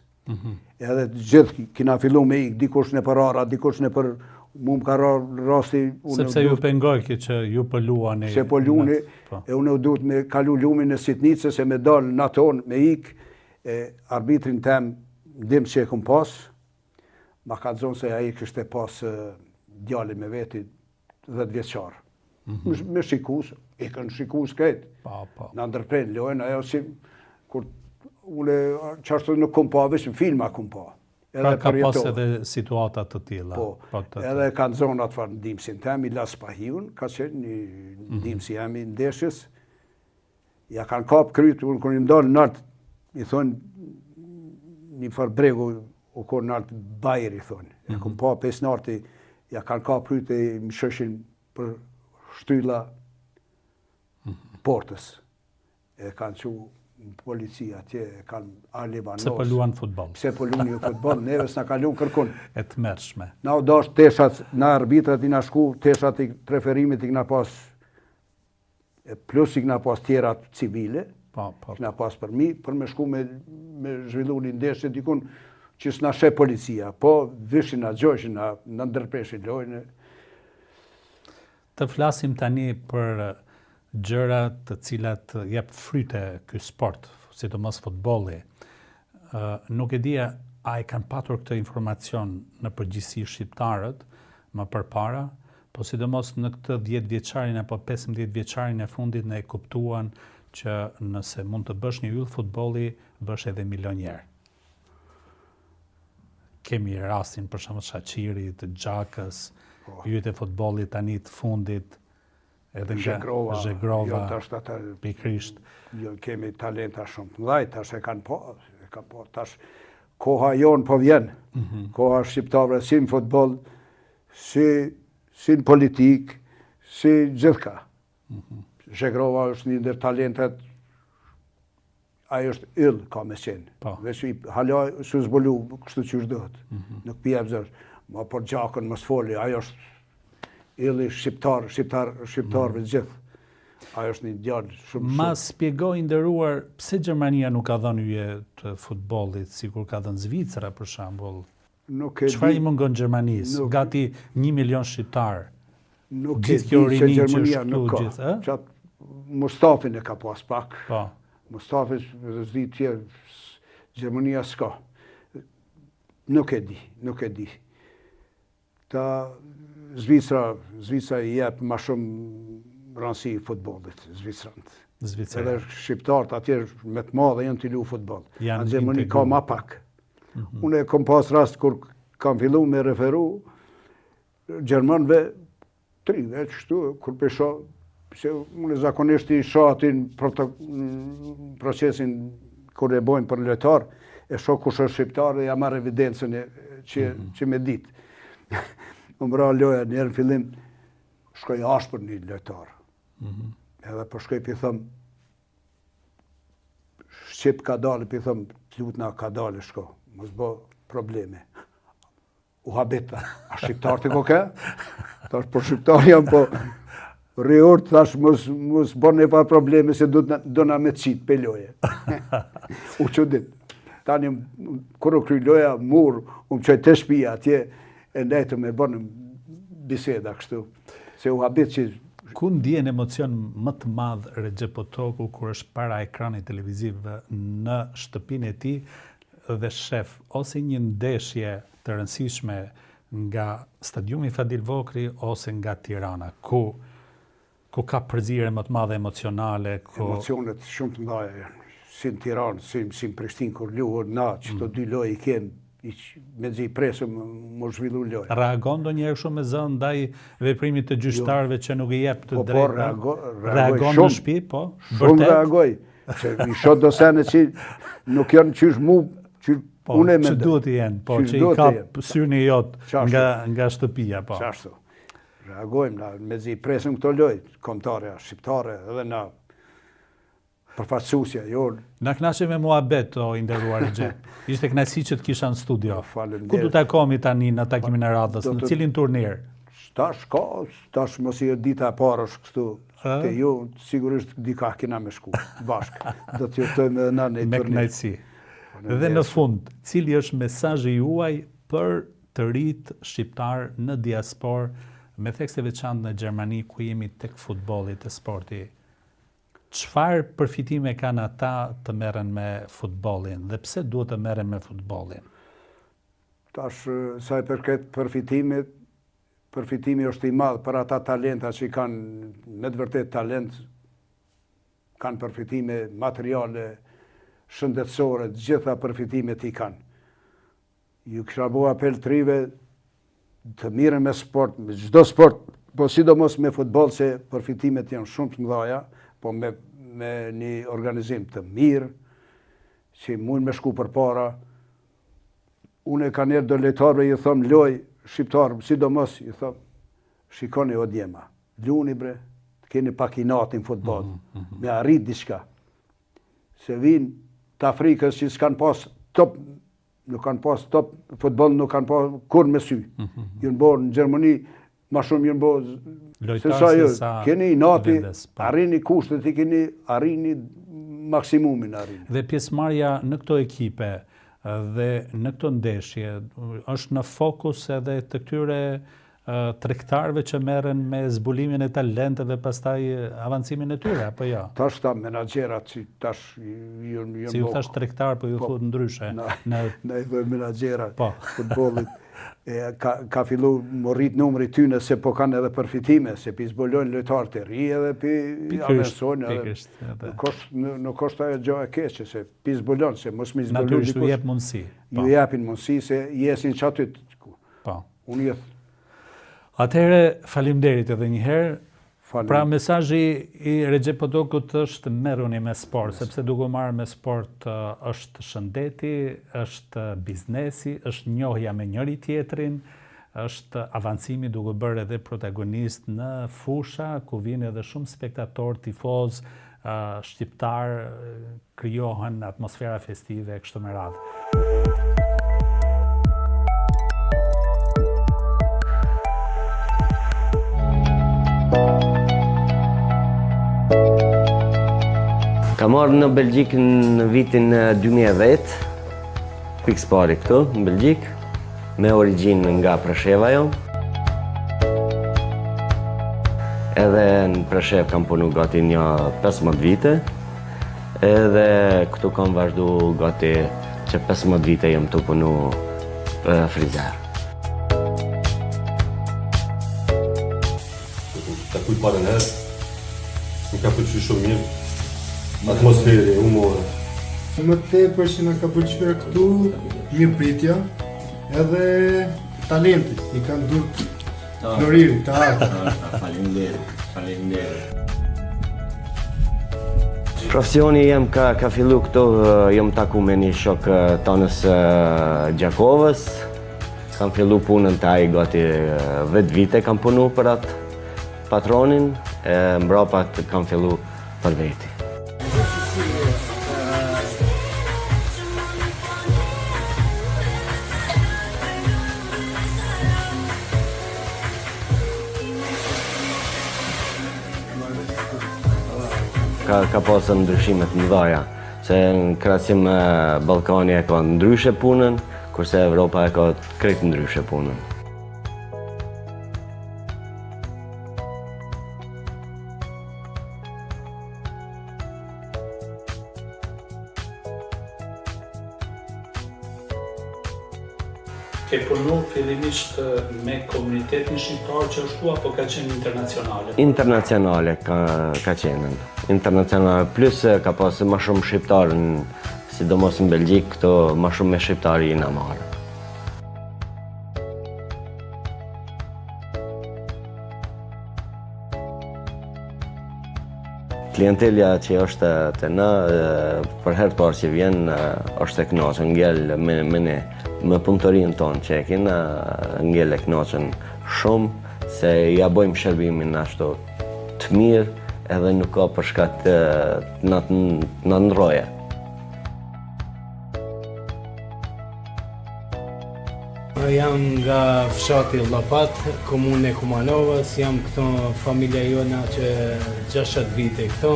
Edhe gjithë kina fillu me ikë, dikush në për ara, dikush në për mu më ka rasti... Sepse ju pengoj që ju pëlluani... Se pëlluani, e unë u duhet me kalu lumin në sitnicë, se me dalë në tonë, me ikë, arbitrin tem, dim që e këm pas, ma ka zonë se aji kështë e pas djali me veti 10 vjeqarë. Me shikus, i kanë shikus këtë. Në ndërpren, lojnë, ajo si... Unë qashtu nuk këm pa, veç në filma këm pa. Pra ka pas edhe situatat të tilla. Po, edhe kanë zonë atë farë ndimësin tem, i las pahivën, ka qenë një ndimësi jemi ndeshjes. Ja kanë kap krytë, unë kërë një ndalë nartë, i thonë, një farë bregu, u kërë nartë bajri, i thonë. Ja këm pa 5 nartë, ja kanë kap krytë e më shëshin për shtylla portës. E kanë që policia atje, kanë Alibanos. Pse pëlluan futbol. Pse pëlluan një futbol, neve s'na kalun kërkun. E të mërshme. Na u dash teshat, na arbitrat i na shku, teshat i preferimit i kna pas, plus i kna pas tjerat civile, kna pas për mi, për me shku me zhvillu një ndeshje dikun që s'na she policia, po vishin na gjojshin, na ndërpreshin lojnë. Të flasim tani për gjëra të cilat jep fryte ky sport, sidomos futbolli. Nuk e dia a e kanë patur këtë informacion në përgjithësi shqiptarët më përpara, po sidomos në këtë 10 vjeçarin apo 15 vjeçarin e fundit ne e kuptuan që nëse mund të bësh një yll futbolli, bësh edhe milionjer. Kemi rastin për shembull Shaqirit, Xhakës, yjet e futbollit tani të fundit, edhe nga Zhegrova, pikrisht. Jo, kemi talenta shumë të mëdha, tash e kanë po, tash koha jonë po vjen. Koha shqiptarëve si në futboll, si në politik, si gjithka. Zhegrova është një ndër talentet, ajo është yll ka me qenë. Veç hala su zbulu kështu që është dëhet. Nuk pje bëzër. Ma por Gjakën mos foli, ajo është ylli shqiptarëve gjithë. Ajo është një djalë shumë. Ma spjegoj nderuar, pse Gjermania nuk ka dhënë yje të futbollit, sikur ka dhënë Zvicra për shembull? Çfarë i mungon Gjermanisë? Gati 1 milion shqiptar. Nuk e di që Gjermania nuk ka. Mustafin e ka pas pak. Mustafi zdi tjerë, Gjermania s'ka. Nuk e di. Ta Zvicra i jep ma shumë rëndësi i futbollit, Zvicrant. Edhe shqiptarët atje me të madhe janë t'i lu futboll. Në Gjermani ka ma pak. Unë e kom pas rast kur kam fillu me referu Gjermanëve 3 veç shtu, kur pesha se unë zakonisht i shoh aty në procesin kur e bojnë për lojtar, e shoh kush është shqiptar dhe ja marr evidencën që me ditë. Më mbra loja njerë në fillim, shkoj ashpër një lojtar. Edhe për shkoj për thëm, Shqip ka dalë, për thëm, t'lutna ka dalë shko, mos bo probleme. U habit, a shqiptar të koke? Tash për shqiptar jam po, Riort, thash, mos bërë një pa probleme se do na me qitë pe loje. U që dit. Tani, kërë kry loja, mur, më qoj të shpia atje, e nejtë me bërë në biseda kështu. Se u habit që... Ku ndjen emocion më të madh Recep Potoku kur është para ekranit televiziv në shtëpinë e tij dhe shef ose një ndeshje të rëndësishme nga stadiumi Fadil Vokri ose nga Tirana, ku ka përzierje më të madhe emocionale, Emocionet shumë të mëdha janë. Si në Tiranë, si në Prishtinë kur luhen na, që të dy lojë i kenë, me zi presëm më zhvillu lojë. Reagon do njerë shumë me zënë ndaj veprimit të gjyqtarëve që nuk i jep të drejta? Reagon në shtëpi, po? Shumë reagoj. Që i shot do sene që nuk janë qysh mu, që unë e me që duhet i jenë, po, që i kap syrni jotë nga shtëpia, po. Qashtu. Reagojmë, me zi presëm këto lojë, kontare, shqiptare, edhe na përfaqësusja, jonë. Na knaqe me muhabet, o inderuar Recep. Ishte knaqësi që të kisha në studio. Faleminderit. Ku du takomi tani në takimin e radhës, në cilin turnir? Tash mos i dita e parë është kështu. Te ju, sigurisht dika kina me shku, bashkë. Do të jetojmë edhe na në turnir. Me knaqësi. Dhe në fund, cili është mesazhi juaj për të rit shqiptar në diaspor, me thekse veçantë në Gjermani, ku jemi tek futbolli, te sporti? Çfarë përfitime kanë ata të merren me futbollin dhe pse duhet të merren me futbollin? Tash, sa i përket përfitimit, përfitimi është i madh për ata talenta që kanë me të vërtet talent, kanë përfitime materiale, shëndetësore, të gjitha përfitimet i kanë. Ju kisha bo apel të rive të mirën me sport, me çdo sport, po sidomos me futboll, se përfitimet janë shumë të mëdha, po me një organizim të mirë, që mund me shku për para. Unë e ka njerë do lejtarve, i thëmë loj, shqiptarë, sidomos, i thëmë, shikoni o djema, luni bre, të keni pakinatin futbol, me arrit diçka. Se vinë të Afrikës që s'kanë pas top, nuk kanë pas top, futbol nuk kanë pas kur me sy. Jënë bo në Gjermani, ma shumë jënë bo, se sa keni nati, arrini kushtet, i keni arrini maksimumin arrini. Dhe pjesëmarrja në këto ekipe dhe në këto ndeshje, është në fokus edhe të këtyre tregtarëve që merren me zbulimin e talenteve, pastaj avancimin e tyre, apo jo? Tash ta menaxherat që tash janë Si ju thash tregtar, po ju thot ndryshe. Na i dhe menaxherat Po. futbollit. Ka fillu më rrit numri tyne se po kanë edhe përfitime, se pi zbulojnë lojtarë të ri edhe pi avancojnë. Nuk është ajo gjë e keqe, se pi zbulojnë, se mos mi zbulojnë. Natyrisht ju jep mundësi. Ju japin mundësi se jesin që aty. Po. Unë jetë. Atëherë, faleminderit edhe një herë. Falim. Pra, mesazhi i Recep Podokut është merruni me sport, sepse duke marrë me sport është shëndeti, është biznesi, është njohja me njëri tjetrin, është avancimi duke bërë edhe protagonist në fusha ku vinë edhe shumë spektator, tifoz, shqiptar, krijohen atmosfera festive e kështu me radhë. Kam marrë në Belgjik në vitin 2010, pikës pari këtu, në Belgjik, me origjinë nga Presheva jo. Edhe në Preshev kam punu gati një 15 vite, edhe këtu kam vazhdu gati që 15 vite jem të punu frizer. Ka kuj parën herë, më ka pëlqyer shumë mirë. Atmosferi, humori. Më tepër që na ka pëlqyer këtu mirëpritja edhe talenti, i kanë dhënë Floriu të ardhmë. Faleminderit. Profesioni jem ka fillu këtu, jem taku me një shok tonës Gjakovës. Kam fillu punën të ai gati 10 vite kam punu për atë patronin, mbrapa kam fillu për veti. Ka pasur ndryshimet mëdha, se në krahasim me Ballkani e ka ndryshe punën, kurse Evropa e ka krejt ndryshe punën. Ke punu fillimisht me komunitetin shqiptar që është tu, apo ka qenë internacionale? Internacionale ka qenë. Internacionale, plus ka pasë ma shumë shqiptarë, sidomos në Belgjik, këto ma shumë me shqiptarë i në marë. Klientelja që është të na, për herë të parë që vjen, është e kënaqur, ngel me punëtorinë tonë që e kena, ngel e kënaqur shumë, se ja bojmë shërbimin ashtu të mirë, edhe nuk ka për shkak të na ndroje. Jam nga fshati Llapat, komune Kumanovës, jam këto familja jona që 60 vite këto.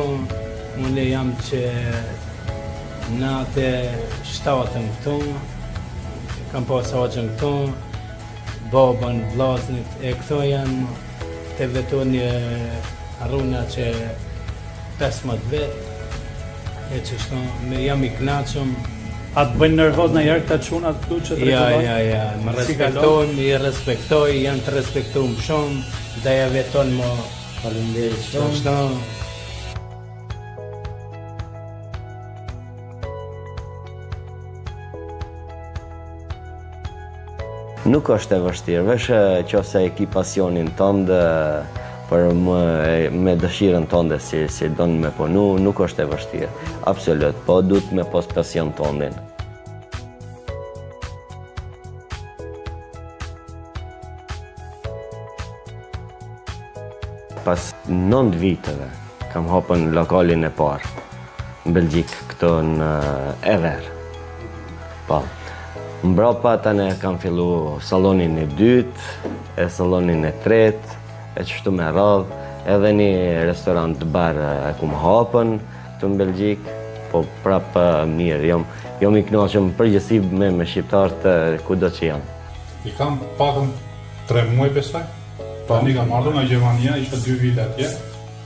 Unë jam që natë 7 këto, kam pas hoxhën këto, babën, vllaznit, e këto janë të vetoni Aruna që 15 vetë, e që shto, jam i kënaqëm. A të bëjnë nervoz në jarë këta qunat këtu që të rekollojnë? Ja, më respektojnë, i respektoj, janë të respektojnë shumë, dhe ja veton më faleminderit shumë. Nuk është e vështirë, vesh qofse e ki pasionin tënd për me dëshirën tënde si donë me punu, nuk është e vështirë. Absolut, po duhet me pas pasion tëndin. Pas 9 viteve kam hapën lokalin e parë në Belgjik, këto në Ever. Po. Mbrapa tani kam fillu salonin e dytë, e salonin e tretë, e qështu me radhë, edhe një restorant të barë e ku më hapën të në Belgjik, po prapë mirë, jam i kënaqur përgjithësi me shqiptarët kudo që janë. I kam pakën 3 muaj besoj, Tani kam ardhur nga Gjermania, isha 2 vite atje.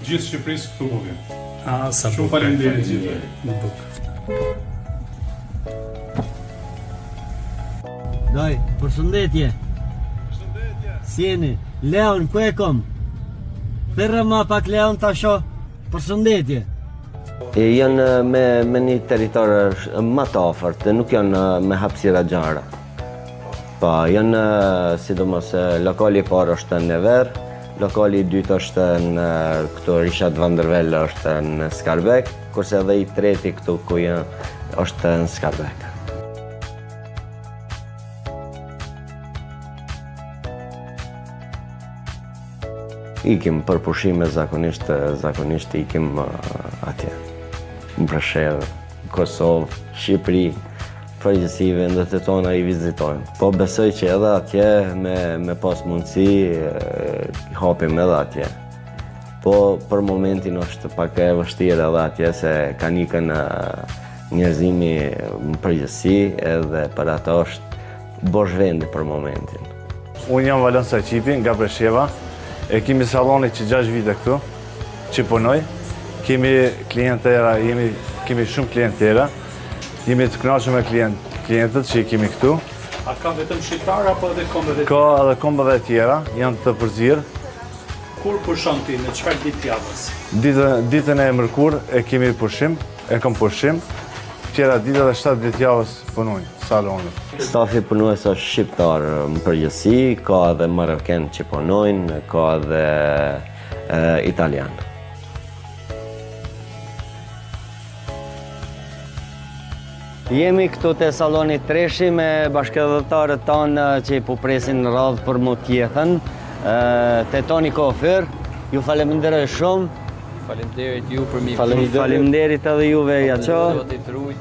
Gjithë Shqipërisë këtu po vjen. Sa Shumë faleminderit gjithëve. Më buk. Doj, përshëndetje. Si jeni? Leon, ku e kom? Thërë ma pak Leon ta shoh. Përshëndetje. Janë me një territor më të afërt, nuk janë me hapësira gjara. Po, janë sidomos lokali i parë është në Never, lokali i dytë është në këtu Rishat van der Velde është në Skarbek, kurse edhe i treti këtu ku është në Skarbek. Ikim për pushime zakonisht ikim atje. Në Preshevë, Kosovë, Shqipëri, përgjithësi vendet e tona i vizitojmë. Po besoj që edhe atje me pas mundësi hapim edhe atje. Po për momentin është pak e vështirë edhe atje se kanë ikën njerëzimi në përgjithësi edhe për ato është bosh vendi për momentin. Unë jam Valon Sajqipi nga Presheva. E kemi saloni që 6 vite këtu, që punoj. Kemi klientera, kemi shumë klientera. Jemi të kënaqur me klientët që i kemi këtu. A ka vetëm shqiptar apo edhe kombëve tjera? Ka edhe kombëve tjera, janë të përzirë. Kur pushon ti, në çfarë ditë javës? Ditën e mërkur e kemi pushim, e kam pushim. Tjera ditë dhe 7 ditë javës punojnë, salonit. Stafi punues është shqiptar në përgjithësi, ka edhe maroken që punojnë, ka edhe italian. Jemi këtu te saloni Treshi me bashkëdhëtarët tanë që po presin në radhë për më tjetën. Te Toni Kofir, ju faleminderoj shumë. Faleminderit ju për mi. Faleminderit edhe juve, Jaço.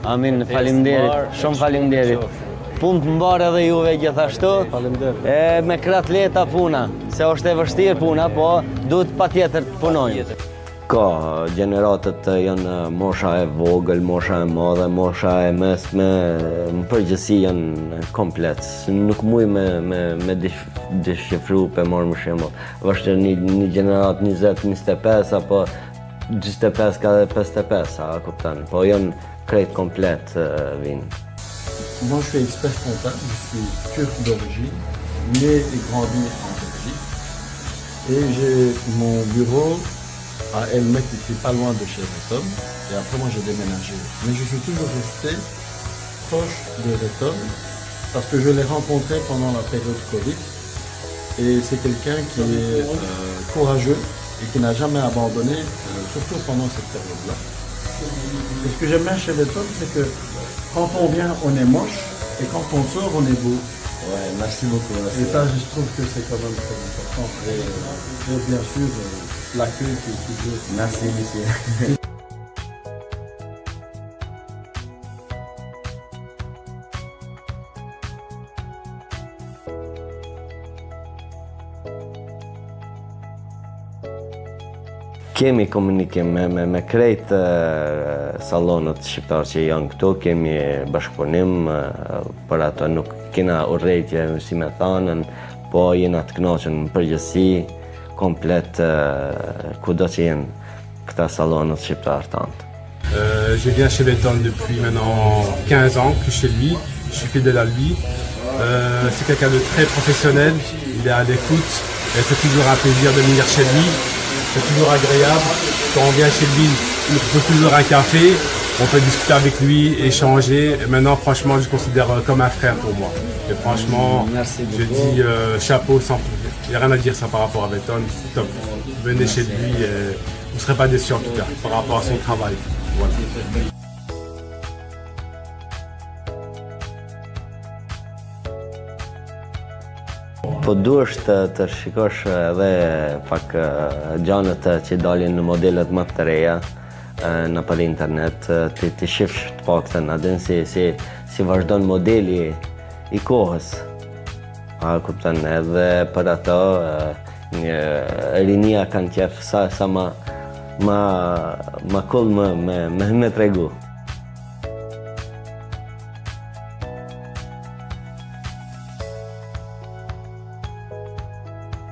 Amin, faleminderit, shumë faleminderit. Punë të mbarë edhe juve gjithashtu. Faleminderit. Me kratë leta puna, se është e vështirë puna, po duhet patjetër të punojnë. Ka, gjeneratët janë mosha e vogël, mosha e madhe, mosha e mesme, në përgjithësi janë komplet. Nuk muj me dishifru për morë më shemë. Vështë një gjenerat 20-25 apo 25 ka dhe 55, a kuptan, po janë krejt komplet vinë. Moi, je suis expert comptable, je suis turc d'origine, né et grandi en Belgique. Et j'ai mon bureau à Elmet, qui est pas loin de chez Retom. Et après, moi, j'ai déménagé. Mais je suis toujours resté proche de Retom parce que je l'ai rencontré pendant la période Covid. Et c'est quelqu'un qui est courageux et qui n'a jamais abandonné, surtout pendant cette période-là. Et ce que j'aime bien chez Retom, c'est que quand on vient, on est moche, et quand on sort, on est beau. Ouais, merci beaucoup. Merci. Et ça, je trouve que c'est quand même très important. Et bien sûr, l'accueil qui est toujours... Merci, monsieur. Kemi komunikim me krejt salonët shqiptarë që janë këtu, kemi bashkëpunim, për ato nuk kena urrejtje si me thanën, po jena të kënaqur në përgjithësi komplet kudo që jenë këta salonët shqiptarë tantë. Je viens chez Beton depuis maintenant 15 ans que chez lui, je suis fidèle à lui. C'est quelqu'un de très professionnel, il est à l'écoute, et c'est toujours un plaisir de venir chez lui. C'est toujours agréable. Quand on vient chez lui, il propose toujours un café. On peut discuter avec lui, échanger. Et maintenant, franchement, je le considère comme un frère pour moi. Et franchement, je dis chapeau, il n'y a rien à dire ça par rapport à Beton. C'est top. Venez chez lui, vous ne serez pas déçus en tout cas par rapport à son travail. Voilà. Po duhesh të shikosh edhe pak gjanët që dalin në modelet më të reja në për internet, të shifsh të paktën adin si vazhdon modeli i kohës. A kupton, edhe për ato rinia kanë qef sa ma kull me tregu.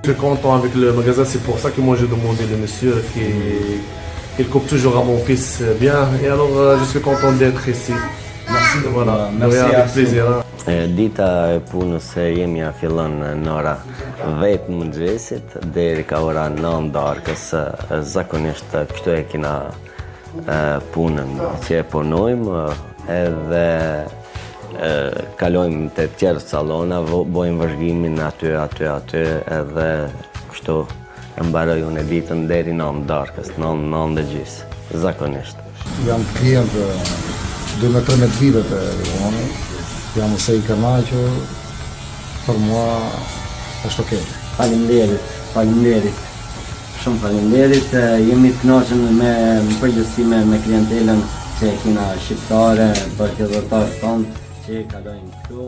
Je suis content avec le magasin, c'est pour ça que moi j'ai demandé le monsieur qu'il coupe toujours à mon fils bien. Et alors je suis content d'être ici. Merci. Voilà, merci avec plaisir. Dita e punës se jemi a fillon në ora 10 mëngjesit deri ka ora 9 darkës. Zakonisht kështu e kina punën që e punojmë edhe kalojmë të tjerë salona, bojmë vëzhgimin aty edhe kështu mbaroj unë e ditën deri 9 darkës, 9:30, zakonisht. Jam klient 12-13 vite të unë, jam se i kënaqur, për mua është okej. Faleminderit. Shumë faleminderit, jemi të kënaqur me përgjithësi me klientelën që kina shqiptare, bashkëdhëtarët tonë që kalojnë këtu.